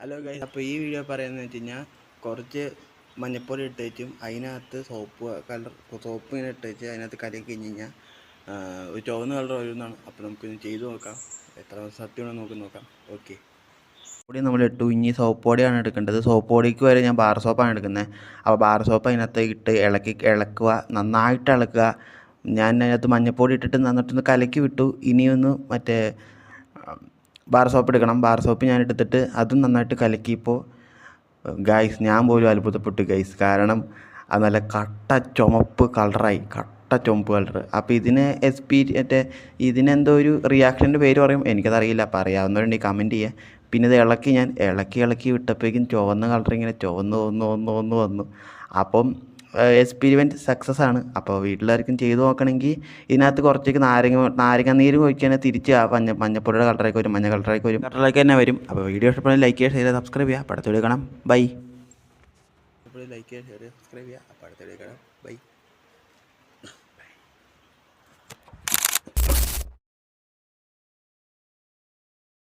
Hello guys, അപ്പോൾ ഈ video പറയുന്നത് വെച്ച് കഴിഞ്ഞാൽ കുറച്ച് മഞ്ഞപ്പൊടി ഇട്ട് വെച്ചും അതിനകത്ത് സോപ്പ് ഇങ്ങനെ ഇട്ട് വെച്ച് അതിനകത്ത് കലക്കി കഴിഞ്ഞ് കഴിഞ്ഞാൽ ഒരു ചുവന്ന കളർ വരുന്നതാണ്. അപ്പോൾ നമുക്കിത് ചെയ്ത് നോക്കാം, എത്ര സത്യമാണെന്ന് നോക്കാം. ഓക്കെ, പൊടി നമ്മൾ ഇട്ടു. ഇനി സോപ്പ് പൊടിയാണ് എടുക്കേണ്ടത്. സോപ്പ് പൊടിക്ക് വരെ ഞാൻ ബാർ സോപ്പാണ് എടുക്കുന്നത്. അപ്പോൾ ബാർ സോപ്പ് അതിനകത്ത് ഇട്ട് ഇളക്കുക, നന്നായിട്ട് ഇളക്കുക. ഞാൻ അതിനകത്ത് മഞ്ഞപ്പൊടി ഇട്ടിട്ട് നന്നിട്ടൊന്ന് കലക്കി വിട്ടു. ഇനിയൊന്ന് മറ്റേ ബാർ സോപ്പ് എടുക്കണം. ബാർ സോപ്പ് ഞാൻ എടുത്തിട്ട് അതും നന്നായിട്ട് കലക്കിയപ്പോൾ ഗൈസ് ഞാൻ പോലും അത്ഭുതപ്പെട്ടു ഗൈസ്. കാരണം അത് നല്ല കട്ട ചുമപ്പ് കളറായി, കട്ട ചുമപ്പ് കളർ. അപ്പോൾ ഇതിന് ഇതിനെന്തോ ഒരു റിയാക്ഷൻ്റെ പേര് പറയും, എനിക്കതറിയില്ല. അപ്പോൾ അറിയാവുന്നവരുണ്ടെങ്കിൽ കമൻറ്റ് ചെയ്യുക. പിന്നെ ഇത് ഞാൻ ഇളക്കി വിട്ടപ്പോഴേക്കും ചുവന്ന കളർ ഇങ്ങനെ ചുവന്ന് വന്നു. അപ്പം എക്സ്പീരിമെൻറ്റ് സക്സസ് ആണ്. അപ്പോൾ വീട്ടിലാർക്കും ചെയ്ത് നോക്കണമെങ്കിൽ ഇതിനകത്ത് കുറച്ചൊക്കെ നാരങ്ങ നീര് ഒഴിക്കുകയാണെങ്കിൽ തിരിച്ച് ആ മഞ്ഞപ്പൊടിയുടെ കളറൊക്കെ വരും, മഞ്ഞ കളറൊക്കെ തന്നെ വരും. അപ്പോൾ വീഡിയോ ഇഷ്ടപ്പെടുന്ന ലൈക്ക് ചെയ്യുക, ഷെയർ, സബ്സ്ക്രൈബ് ചെയ്യുക. അടുത്ത വീഡിയോ കാണാം, ബൈ. ലൈക്ക് ചെയ്യുക, ഷെയർ, സബ്സ്ക്രൈബ് ചെയ്യുക. അപ്പോൾ അടുത്ത വീഡിയോ കാണാം, ബൈ.